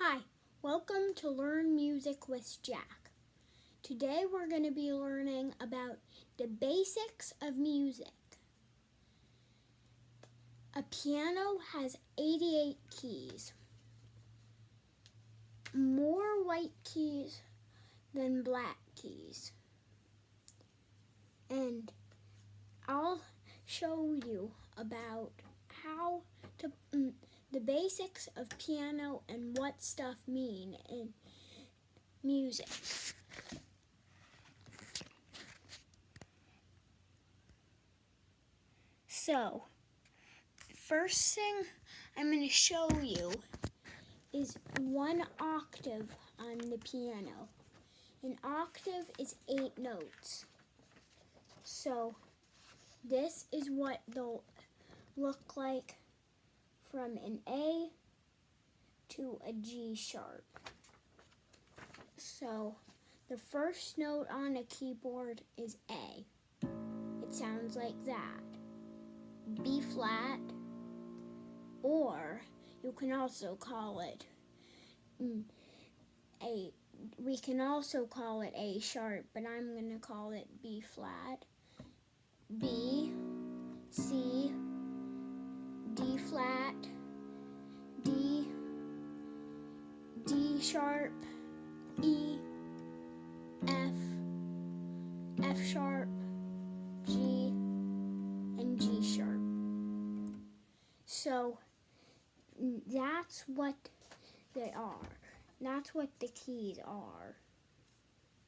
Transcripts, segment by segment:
Hi, welcome to Learn Music with Jack. Today we're going to be learning about the basics of music. A piano has 88 keys, more white keys than black keys. And I'll show you about how to the basics of piano and what stuff mean in music. So, first thing I'm going to show you is one octave on the piano. An octave is 8 notes. So this is what they'll look like from an A to a G sharp. So the first note on a keyboard is A. It sounds like that. B flat, or you can also call it we can also call it A sharp, but I'm going to call it B flat. B, C, D flat, D, D sharp, E, F, F sharp, G, and G sharp. So that's what they are. That's what the keys are.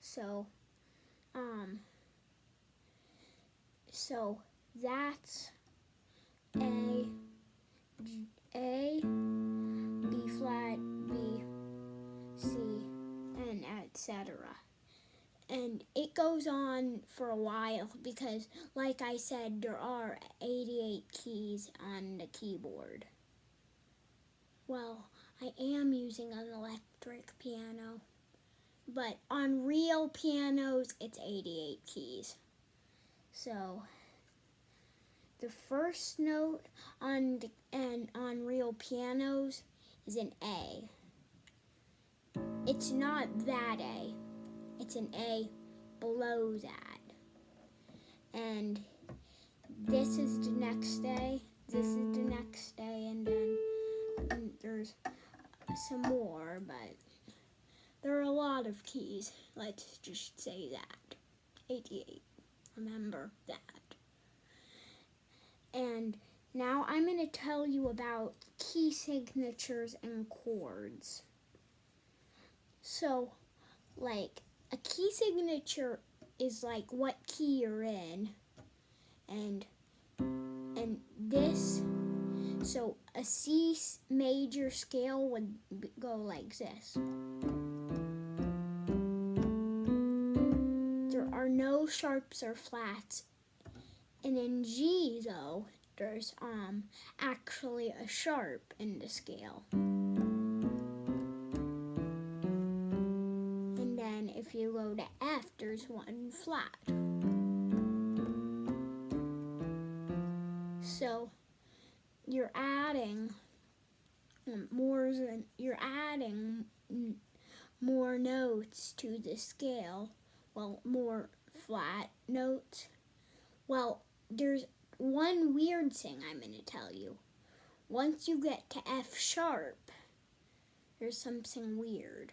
So that's A, B flat, B, C, and etc. And it goes on for a while because, like I said, there are 88 keys on the keyboard. Well, I am using an electric piano, but on real pianos, it's 88 keys. So the first note on real pianos is an A. It's not that A. It's an A below that. And this is the next A. This is the next A, and then there's some more, but there are a lot of keys. Let's just say that. 88. Remember that. And now I'm going to tell you about key signatures and chords. So, like, a key signature is like what key you're in, and this, so a C major scale would go like this. There are no sharps or flats. And in G, though, there's actually a sharp in the scale. And then if you go to F, there's one flat. So you're adding more notes to the scale. Well, more flat notes. Well, there's one weird thing I'm going to tell you. Once you get to F sharp, there's something weird.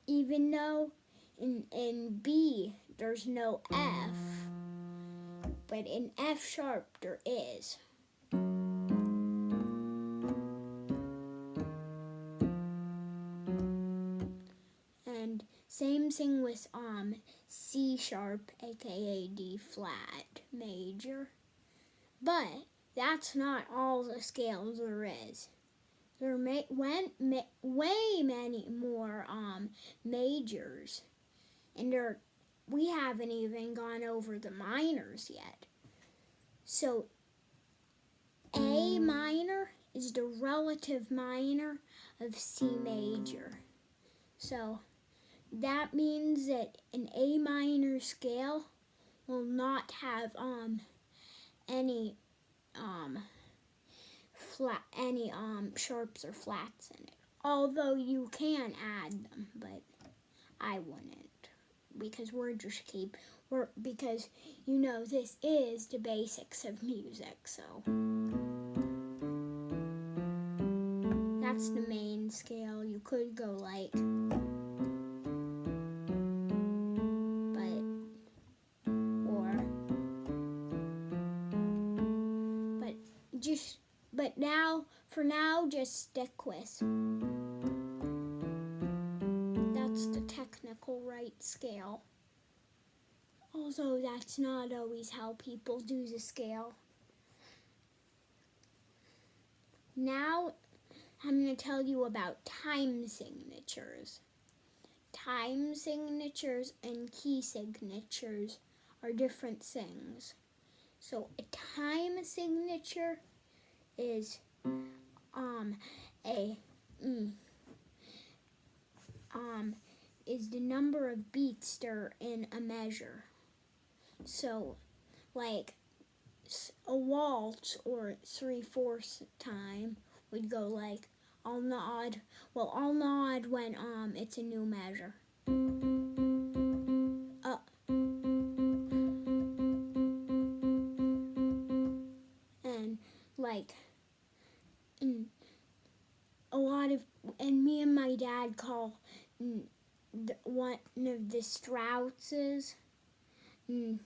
Even though in B there's no F, but in F sharp there is. And same thing with C sharp, aka D flat major. But that's not all the scales there is. There are way many more majors, and we haven't even gone over the minors yet. So A minor is the relative minor of C major. So that means that an A minor scale will not have any any sharps or flats in it. Although you can add them, but I wouldn't, because because this is the basics of music, so that's the main scale. You could go like, for now, just stick with. That's the technical right scale. Although that's not always how people do the scale. Now, I'm going to tell you about time signatures. Time signatures and key signatures are different things. So a time signature is is the number of beats that are in a measure. So, like a waltz or 3/4 time would go like I'll nod. Well, I'll nod when it's a new measure. And like and me and my dad call one of the Strausses the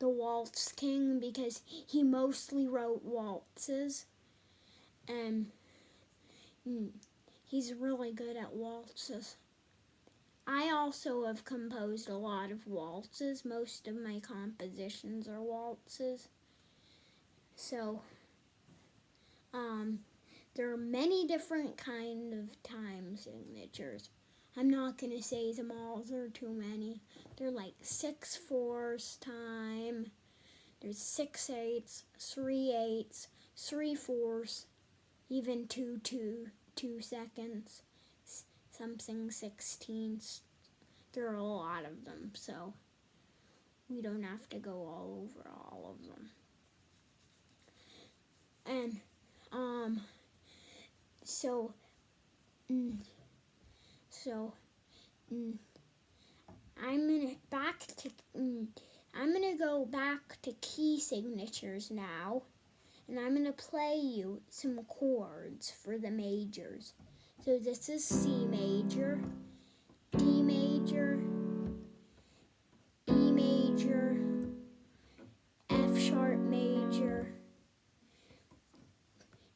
Waltz King, because he mostly wrote waltzes, and he's really good at waltzes. I also have composed a lot of waltzes. Most of my compositions are waltzes. So, there are many different kind of time signatures. I'm not going to say them all, there are too many. They're like 6/4 time, there's 6/8, 3/8, 3/4, even 2 seconds, something 16ths. There are a lot of them, so we don't have to go all over all of them. And I'm gonna go back to key signatures now, and I'm gonna play you some chords for the majors. So this is C major, D major, E major, F sharp major,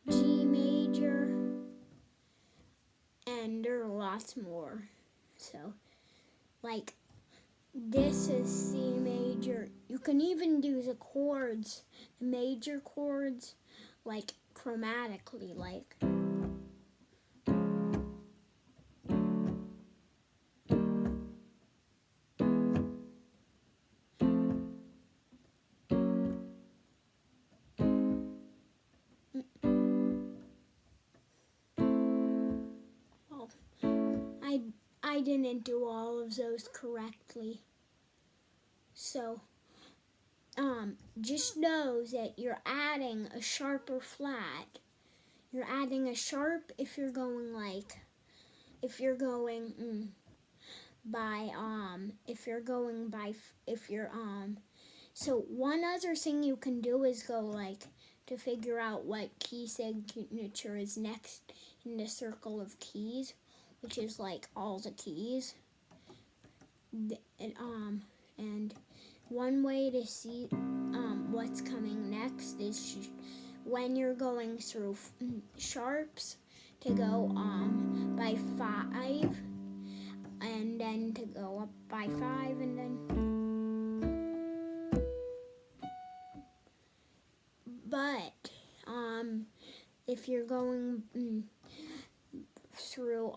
G major, and there are lots more. So, like, this is C major. You can even do the chords, the major chords, like chromatically, like. Well, I didn't do all of those correctly. So, just know that you're adding a sharp or flat. You're adding a sharp if you're going so one other thing you can do is go like, to figure out what key signature is next in the circle of keys, which is like all the keys. And one way to see what's coming next is when you're going through sharps, to go by 5, and then to go up by 5, and then. But if you're going through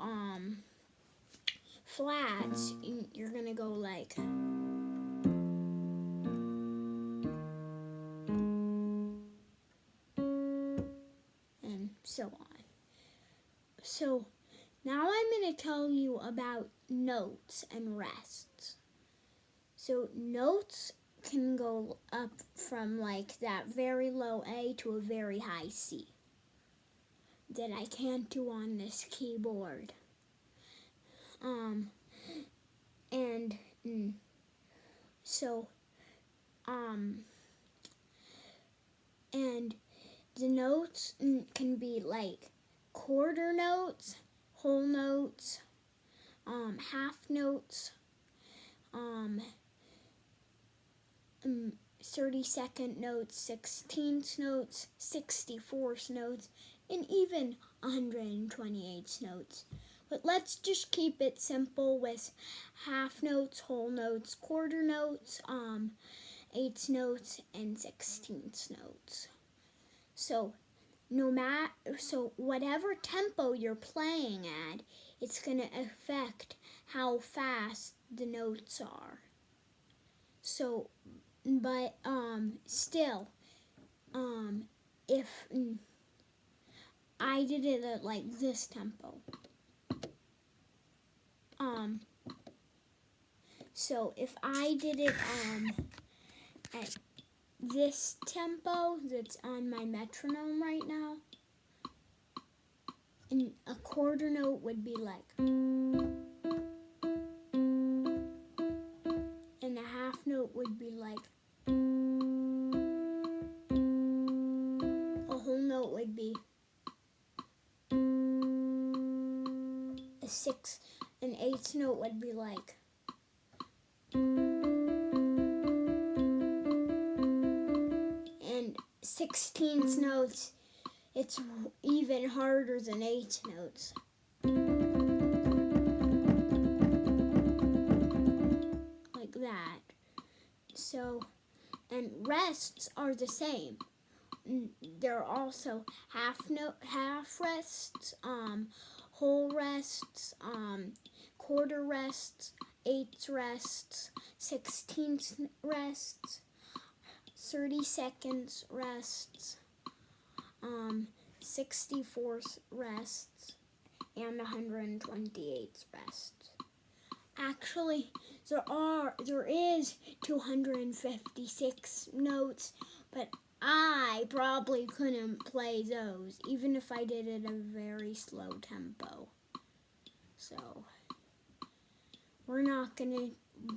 flats, you're gonna go like. And so on. So now I'm going to tell you about notes and rests. So notes can go up from like that very low A to a very high C. that I can't do on this keyboard. And so and the notes can be like quarter notes, whole notes, half notes, 32nd notes, 16th notes, 64th notes, and even 128th notes. But let's just keep it simple with half notes, whole notes, quarter notes, eighth notes, and 16th notes. So whatever tempo you're playing at, it's going to affect how fast the notes are. So, but still, if I did it at like this tempo, so if I did it at this tempo that's on my metronome right now, and a quarter note would be like, and a half note would be like, a whole note would be a sixth, an eighth note would be like, and 16th notes, it's even harder than eighth notes. Like that. So, and rests are the same. There are also half rests, whole rests, quarter rests, eighth rests, 16th rests, 32nd rests, 64th rests, and 128th rests. Actually, there is 256 notes, but I probably couldn't play those, even if I did it at a very slow tempo. So, we're not going to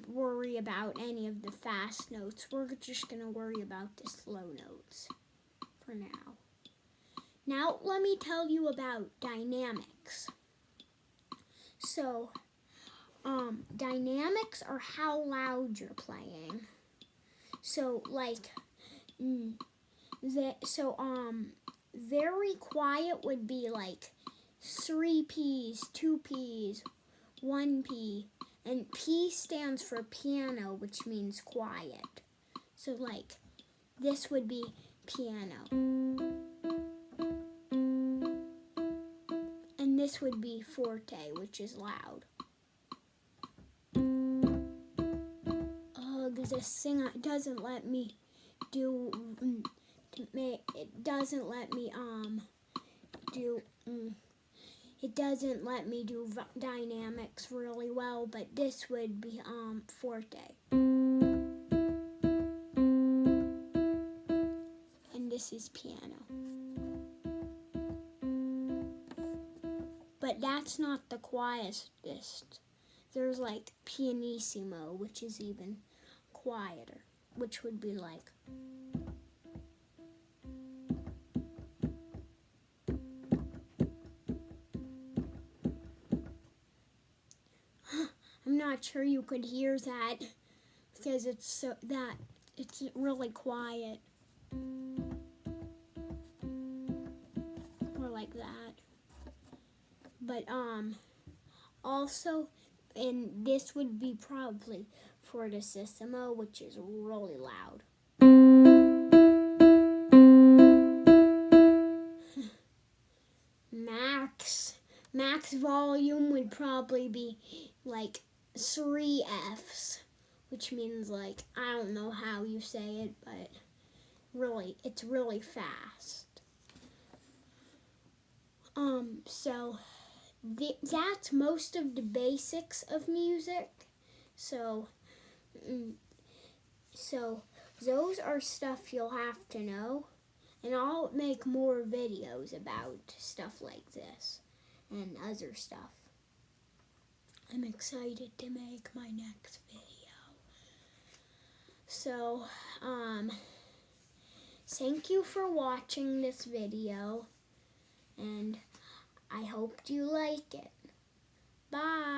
worry about any of the fast notes. We're just going to worry about the slow notes for now. Now, let me tell you about dynamics. So, dynamics are how loud you're playing. So, like, very quiet would be like 3 P's, 2 P's, 1 P, and P stands for piano, which means quiet. So, like, this would be piano. And this would be forte, which is loud. This thing doesn't let me do. It doesn't let me do dynamics really well, but this would be forte. And this is piano. But that's not the quietest. There's like pianissimo, which is even quieter, which would be like. I'm not sure you could hear that because it's really quiet. Or like that. But also, and this would be probably fortissimo, which is really loud. Max volume would probably be like 3 Fs, which means like, I don't know how you say it, but really, it's really fast. So that's most of the basics of music. So those are stuff you'll have to know. And I'll make more videos about stuff like this and other stuff. I'm excited to make my next video. So, thank you for watching this video, and I hope you like it. Bye.